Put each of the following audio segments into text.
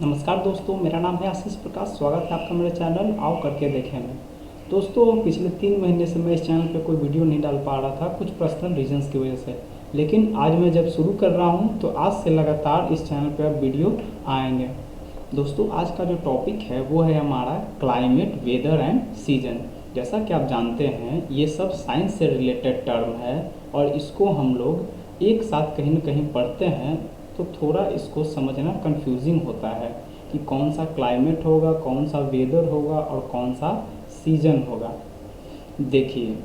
नमस्कार दोस्तों, मेरा नाम है आशीष प्रकाश। स्वागत है आपका मेरे चैनल आओ करके देखें में। दोस्तों, पिछले 3 महीने से मैं इस चैनल पे कोई वीडियो नहीं डाल पा रहा था, कुछ पर्सनल रीजंस की वजह से। लेकिन आज मैं जब शुरू कर रहा हूँ तो आज से लगातार इस चैनल पे अब वीडियो आएंगे। दोस्तों, आज का जो टॉपिक है वो है हमारा क्लाइमेट, वेदर एंड सीजन। जैसा कि आप जानते हैं, ये सब साइंस से रिलेटेड टर्म है और इसको हम लोग एक साथ कहीं न कहीं पढ़ते हैं तो थोड़ा इसको समझना कंफ्यूजिंग होता है कि कौन सा क्लाइमेट होगा, कौन सा वेदर होगा और कौन सा सीजन होगा। देखिए,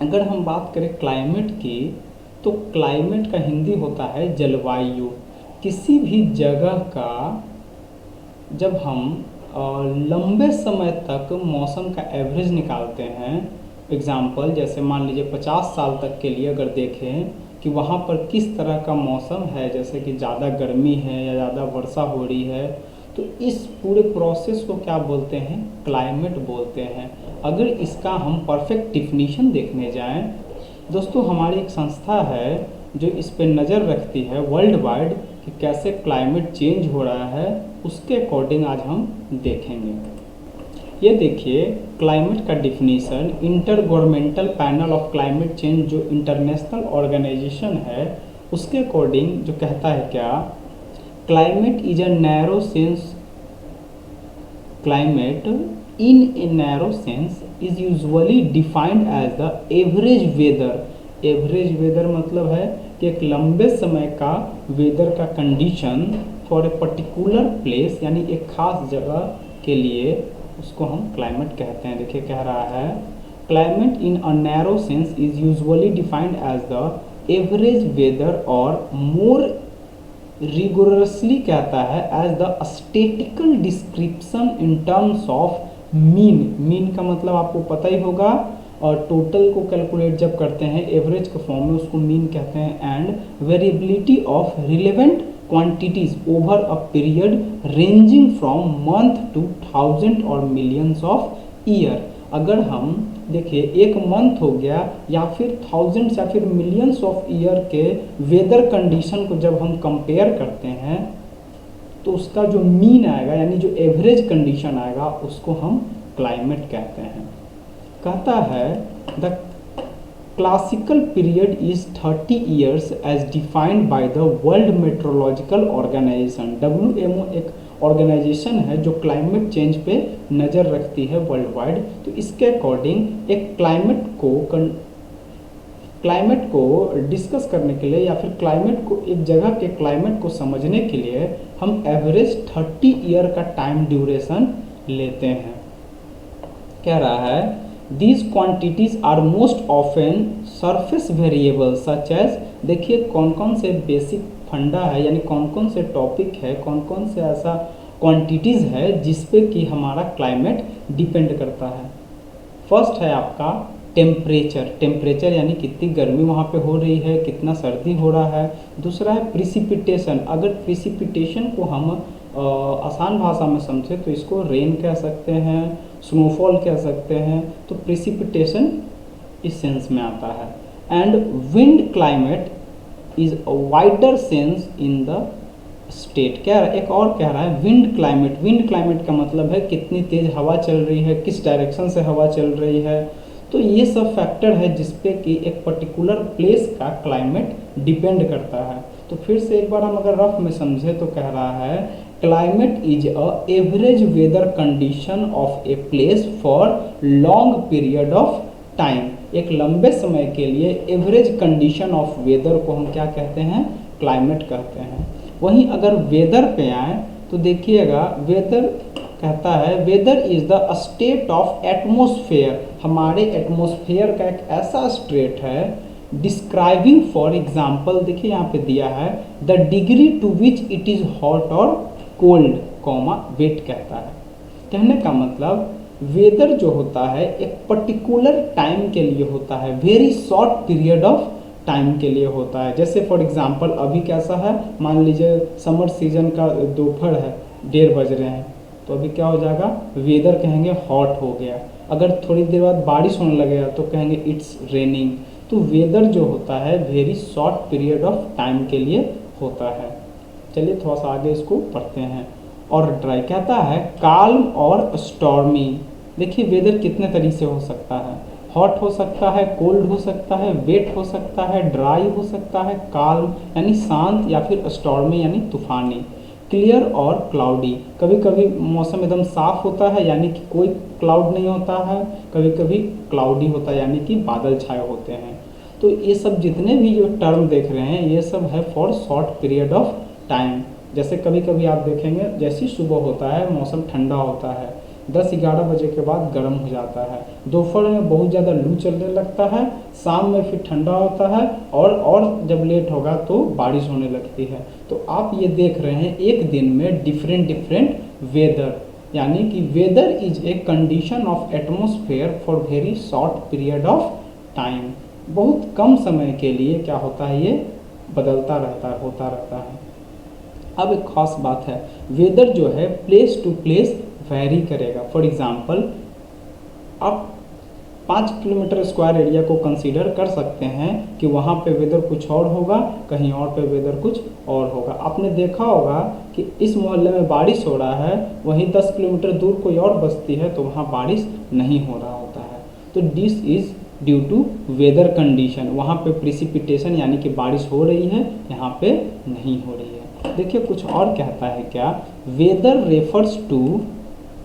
अगर हम बात करें क्लाइमेट की तो क्लाइमेट का हिंदी होता है जलवायु। किसी भी जगह का जब हम लंबे समय तक मौसम का एवरेज निकालते हैं, एग्जाम्पल जैसे मान लीजिए 50 साल तक के लिए अगर देखें कि वहाँ पर किस तरह का मौसम है, जैसे कि ज़्यादा गर्मी है या ज़्यादा वर्षा हो रही है, तो इस पूरे प्रोसेस को क्या बोलते हैं? क्लाइमेट बोलते हैं। अगर इसका हम परफेक्ट डिफिनीशन देखने जाएं, दोस्तों हमारी एक संस्था है जो इस पे नज़र रखती है वर्ल्ड वाइड कि कैसे क्लाइमेट चेंज हो रहा है, उसके अकॉर्डिंग आज हम देखेंगे। ये देखिए, क्लाइमेट का definition intergovernmental panel of climate change जो इंटरनेशनल ऑर्गेनाइजेशन है उसके अकॉर्डिंग जो कहता है क्या, climate is a narrow sense, climate in a narrow sense is usually defined as the average weather. Average weather मतलब है कि एक लंबे समय का वेदर का condition for a particular place, यानी एक खास जगह के लिए उसको हम क्लाइमेट कहते हैं। देखिए कह रहा है, climate in a narrow sense is usually defined as the average weather और मोर रिगोरसली कहता है as the statical description in terms of mean. Mean का मतलब आपको पता ही होगा, और टोटल को कैलकुलेट जब करते हैं एवरेज के फॉर्म में उसको मीन कहते हैं, and variability of relevant quantities over a period ranging from month to thousand और मिलियंस ऑफ ईयर। अगर हम देखिए एक मंथ हो गया या फिर थाउजेंड्स या फिर मिलियंस ऑफ ईयर के वेदर कंडीशन को जब हम कंपेयर करते हैं तो उसका जो मीन आएगा यानी जो एवरेज कंडीशन आएगा उसको हम क्लाइमेट कहते हैं। कहता है the classical period is 30 years as defined by the world meteorological organization. WMO एक ऑर्गेनाइजेशन है जो क्लाइमेट चेंज पे नज़र रखती है वर्ल्ड वाइड। तो इसके अकॉर्डिंग एक क्लाइमेट को डिस्कस करने के लिए या फिर क्लाइमेट को, एक जगह के क्लाइमेट को समझने के लिए हम एवरेज 30 ईयर का टाइम ड्यूरेशन लेते हैं। कह रहा है These quantities are most often surface variables such as, देखिए कौन कौन से बेसिक फंडा है यानी कौन कौन से टॉपिक है, कौन कौन से ऐसा क्वांटिटीज़ है जिस पे कि हमारा क्लाइमेट डिपेंड करता है। फर्स्ट है आपका टेम्परेचर। टेम्परेचर यानी कितनी गर्मी वहाँ पे हो रही है, कितना सर्दी हो रहा है। दूसरा है प्रिसिपिटेशन। अगर प्रिसिपिटेशन को हम आसान भाषा में समझे तो इसको रेन कह सकते हैं, स्नोफॉल कह सकते हैं। तो प्रिसिपिटेशन इस सेंस में आता है। And wind climate is a wider sense in the state. क्या एक और कह रहा है विंड क्लाइमेट। विंड क्लाइमेट का मतलब है कितनी तेज हवा चल रही है, किस डायरेक्शन से हवा चल रही है। तो ये सब फैक्टर है जिसपे कि एक पर्टिकुलर प्लेस का क्लाइमेट डिपेंड करता है। तो फिर से एक बार हम अगर रफ में समझे तो कह रहा है climate is a average weather condition of a place for long period of time. एक लंबे समय के लिए एवरेज कंडीशन ऑफ वेदर को हम क्या कहते हैं? क्लाइमेट कहते हैं। वहीं अगर वेदर पे आए तो देखिएगा, वेदर कहता है weather is the state of atmosphere. हमारे एटमोसफेयर का एक ऐसा स्टेट है डिस्क्राइबिंग, फॉर एग्जाम्पल देखिए यहाँ पे दिया है the degree to which it is hot और कोल्ड कॉमा वेट कहता है। कहने का मतलब वेदर जो होता है एक पर्टिकुलर टाइम के लिए होता है, very short period of time के लिए होता है। जैसे फॉर एग्जांपल अभी कैसा है, मान लीजिए समर सीजन का दोपहर है, 1:30 बज रहे हैं, तो अभी क्या हो जाएगा? वेदर कहेंगे हॉट हो गया। अगर थोड़ी देर बाद बारिश होने लगेगा तो कहेंगे इट्स रेनिंग। तो वेदर जो होता है very short period of time के लिए होता है। चलिए थोड़ा सा आगे इसको पढ़ते हैं। और ड्राई। कहता है काल्म और स्टॉर्मी। देखिए वेदर कितने तरीके से हो सकता है, हॉट हो सकता है, कोल्ड हो सकता है, वेट हो सकता है, ड्राई हो सकता है, काल्म यानी शांत, या फिर स्टॉर्मी यानी तूफानी, क्लियर और क्लाउडी। कभी कभी मौसम एकदम साफ होता है यानी कि कोई क्लाउड नहीं होता है, कभी कभी क्लाउडी होता है यानी कि बादल छाए होते हैं। तो ये सब जितने भी जो टर्म देख रहे हैं ये सब है for short period of time. जैसे कभी कभी आप देखेंगे जैसे ही सुबह होता है मौसम ठंडा होता है, 10-11 बजे के बाद गर्म हो जाता है, दोपहर में बहुत ज़्यादा लू चलने लगता है, शाम में फिर ठंडा होता है, और जब लेट होगा तो बारिश होने लगती है। तो आप ये देख रहे हैं एक दिन में डिफरेंट डिफरेंट वेदर, यानी कि weather is a condition of atmosphere for very short period of time. बहुत कम समय के लिए क्या होता है, ये बदलता रहता है, होता रहता है। अब एक खास बात है, वेदर जो है प्लेस टू प्लेस वैरी करेगा। फॉर एग्जांपल आप 5 किलोमीटर स्क्वायर एरिया को कंसीडर कर सकते हैं कि वहाँ पे वेदर कुछ और होगा, कहीं और पे वेदर कुछ और होगा। आपने देखा होगा कि इस मोहल्ले में बारिश हो रहा है, वहीं 10 किलोमीटर दूर कोई और बस्ती है तो वहाँ बारिश नहीं हो रहा होता है। तो this is due to weather condition. वहाँ पे प्रिसिपिटेशन यानी कि बारिश हो रही है, यहाँ पे नहीं हो रही है। देखिए कुछ और कहता है क्या, weather refers to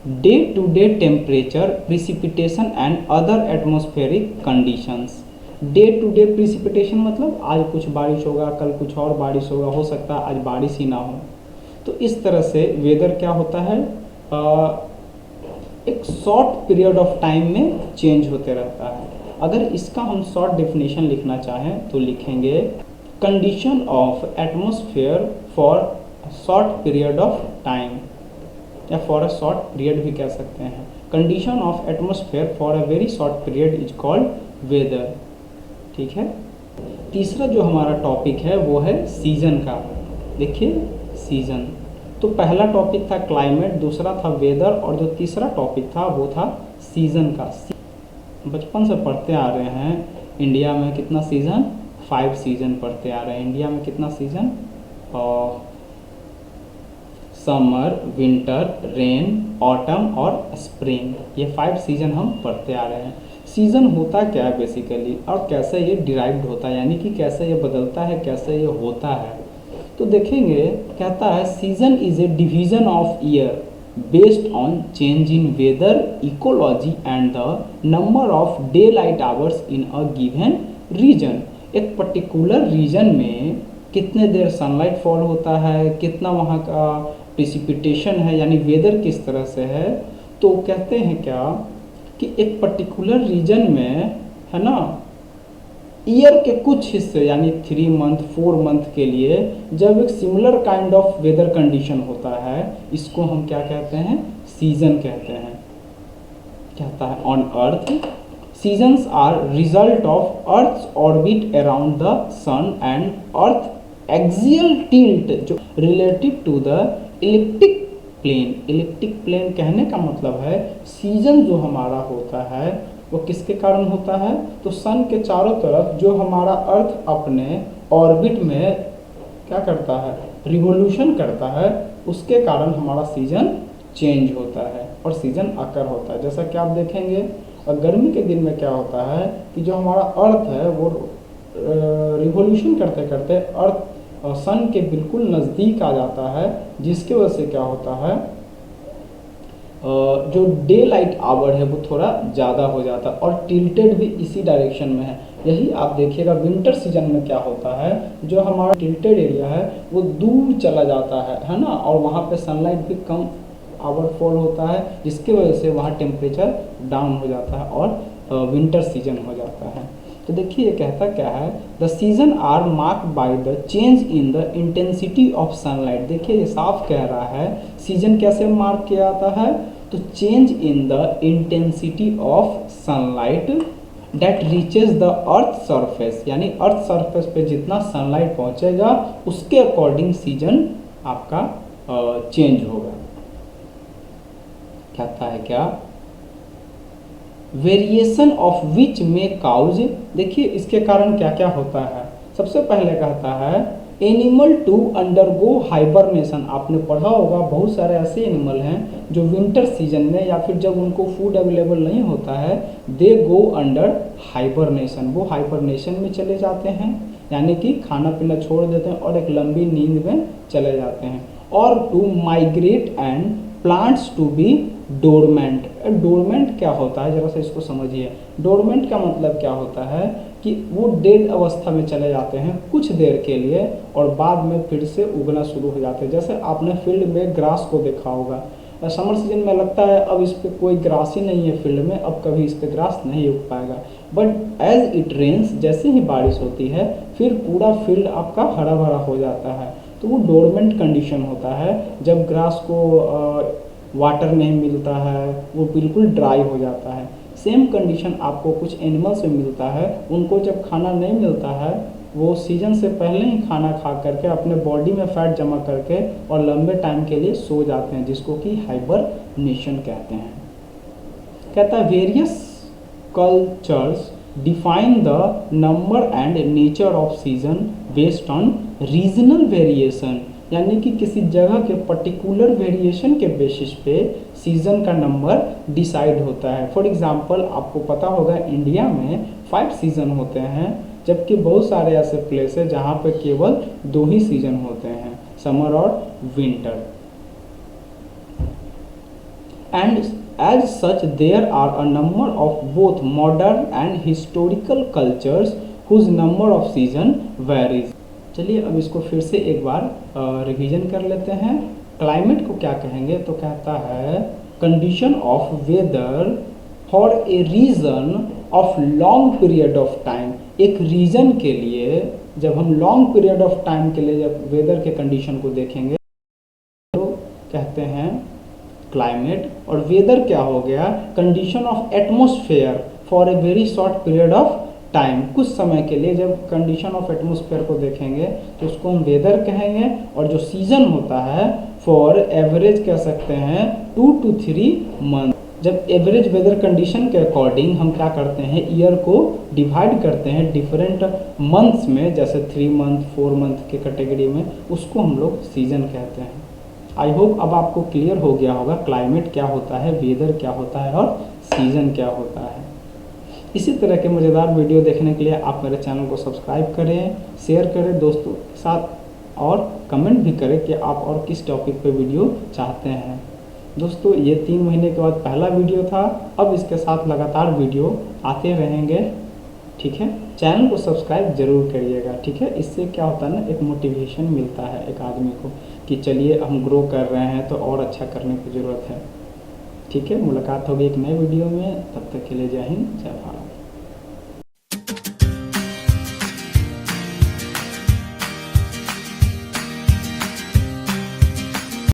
day to day temperature, precipitation and other atmospheric conditions. Day to day precipitation मतलब आज कुछ बारिश होगा, कल कुछ और बारिश होगा, हो सकता है आज बारिश ही ना हो। तो इस तरह से वेदर क्या होता है, एक शॉर्ट पीरियड ऑफ टाइम में चेंज होते रहता है। अगर इसका हम शॉर्ट डेफिनेशन लिखना चाहें तो लिखेंगे condition of atmosphere for short period of time, या फॉर अ शॉर्ट पीरियड भी कह सकते हैं। Condition of atmosphere for a very short period is called weather. ठीक है। तीसरा जो हमारा टॉपिक है वो है सीजन का। देखिए सीजन, तो पहला टॉपिक था क्लाइमेट, दूसरा था वेदर, और जो तीसरा टॉपिक था वो था सीजन का। बचपन से पढ़ते आ रहे हैं इंडिया में कितना सीज़न, 5 सीज़न पढ़ते आ रहे हैं। इंडिया में कितना season, summer, winter, rain, autumn और स्प्रिंग, ये 5 सीज़न हम पढ़ते आ रहे हैं। सीज़न होता क्या है बेसिकली, और कैसे ये डिराइव्ड होता है, यानी कि कैसे ये बदलता है, कैसे ये होता है। तो देखेंगे, कहता है season is a division of year based on change in weather, ecology and the number of daylight hours in a given region. एक पर्टिकुलर रीजन में कितने देर सनलाइट फॉल होता है, कितना वहाँ का प्रिसिपिटेशन है, यानी वेदर किस तरह से है। तो कहते हैं क्या कि एक पर्टिकुलर रीजन में है ना, ईयर के कुछ हिस्से यानी 3 मंथ 4 मंथ के लिए जब एक similar kind of weather condition होता है, इसको हम क्या कहते हैं, सीजन कहते हैं। कहता है on earth seasons are result of earth orbit around the sun and earth axial tilt जो relative to the ecliptic plane. Ecliptic plane कहने का मतलब है सीजन जो हमारा होता है वो किसके कारण होता है, तो सन के चारों तरफ जो हमारा अर्थ अपने ऑर्बिट में क्या करता है, रिवोल्यूशन करता है, उसके कारण हमारा सीजन चेंज होता है और सीजन अकर होता है। जैसा कि आप देखेंगे गर्मी के दिन में क्या होता है कि जो हमारा अर्थ है वो रिवोल्यूशन करते करते अर्थ सन के बिल्कुल नज़दीक आ जाता है, जिसकी वजह से क्या होता है जो डे लाइट आवर है वो थोड़ा ज़्यादा हो जाता है, और टिल्टेड भी इसी डायरेक्शन में है। यही आप देखिएगा विंटर सीजन में क्या होता है, जो हमारा टिल्टेड एरिया है वो दूर चला जाता है ना, और वहाँ पे सनलाइट भी कम आवर फॉल होता है, जिसकी वजह से वहाँ टेम्परेचर डाउन हो जाता है और विंटर सीजन हो जाता है। तो देखिए ये कहता क्या है, the season are marked by the change in the intensity of sunlight. देखिए ये साफ कह रहा है सीजन कैसे मार्क किया जाता है, तो change in the intensity of sunlight that reaches the earth surface, यानी अर्थ सरफेस पे जितना सनलाइट पहुंचेगा उसके अकॉर्डिंग सीजन आपका चेंज होगा। कहता है क्या, वेरिएशन ऑफ विच में काउज। देखिए इसके कारण क्या क्या होता है। सबसे पहले कहता है एनिमल टू अंडरगो हाइबरनेशन। आपने पढ़ा होगा बहुत सारे ऐसे एनिमल हैं जो विंटर सीजन में या फिर जब उनको फूड अवेलेबल नहीं होता है, दे गो अंडर हाइबरनेशन, वो हाइबरनेशन में चले जाते हैं, यानी कि खाना पीना छोड़ देते हैं और एक लंबी नींद में चले जाते हैं। और to migrate and plants to be dormant. Dormant क्या होता है, जरा सा इसको समझिए। डोरमेंट का मतलब क्या होता है कि वो डेड अवस्था में चले जाते हैं कुछ देर के लिए और बाद में फिर से उगना शुरू हो जाते हैं। जैसे आपने फील्ड में ग्रास को देखा होगा, समर सीजन में लगता है अब इस पर कोई ग्रास ही नहीं है फील्ड में, अब कभी इस पर ग्रास नहीं उग पाएगा, बट एज इट रेन्स, जैसे ही बारिश होती है फिर पूरा फील्ड आपका हरा भरा हो जाता है। तो वो डोरमेंट कंडीशन होता है, जब ग्रास को वाटर नहीं मिलता है, वो बिल्कुल ड्राई हो जाता है। सेम कंडीशन आपको कुछ एनिमल्स में मिलता है, उनको जब खाना नहीं मिलता है वो सीजन से पहले ही खाना खा करके अपने बॉडी में फैट जमा करके और लंबे टाइम के लिए सो जाते हैं, जिसको कि हाइबरनेशन कहते हैं। कहता है various cultures define the number and nature off season based on regional variation, यानी कि किसी जगह के पर्टिकुलर वेरिएशन के बेसिस पे सीज़न का नंबर डिसाइड होता है। फॉर एग्जांपल आपको पता होगा इंडिया में 5 सीज़न होते हैं, जबकि बहुत सारे ऐसे प्लेस है जहाँ पे केवल 2 ही सीज़न होते हैं, समर और winter. And as such there are a number of both modern and historical cultures whose number of season varies. चलिए अब इसको फिर से एक बार रिवीजन कर लेते हैं। क्लाइमेट को क्या कहेंगे, तो कहता है condition of weather for a region of long period of time. एक रीजन के लिए जब हम लॉन्ग पीरियड ऑफ टाइम के लिए जब वेदर के कंडीशन को देखेंगे तो कहते हैं क्लाइमेट। और वेदर क्या हो गया, condition of atmosphere for a very short period of time, कुछ समय के लिए जब कंडीशन ऑफ एटमॉस्फेयर को देखेंगे तो उसको हम वेदर कहेंगे। और जो सीजन होता है फॉर एवरेज कह सकते हैं 2 to 3 मंथ। जब एवरेज वेदर कंडीशन के अकॉर्डिंग हम क्या करते हैं, ईयर को डिवाइड करते हैं डिफरेंट मंथ्स में, जैसे 3 मंथ 4 मंथ के कैटेगरी में, उसको हम लोग सीजन कहते हैं। आई होप अब आपको क्लियर हो गया होगा क्लाइमेट क्या होता है, वेदर क्या होता है और सीजन क्या होता है। इसी तरह के मज़ेदार वीडियो देखने के लिए आप मेरे चैनल को सब्सक्राइब करें, शेयर करें दोस्तों के साथ और कमेंट भी करें कि आप और किस टॉपिक पे वीडियो चाहते हैं। दोस्तों ये 3 महीने के बाद पहला वीडियो था, अब इसके साथ लगातार वीडियो आते रहेंगे, ठीक है। चैनल को सब्सक्राइब जरूर करिएगा, ठीक है। इससे क्या होता है ना, एक मोटिवेशन मिलता है एक आदमी को कि चलिए हम ग्रो कर रहे हैं तो और अच्छा करने की ज़रूरत है, ठीक है। मुलाकात होगी एक नए वीडियो में, तब तक के लिए जय हिंद जय भारत।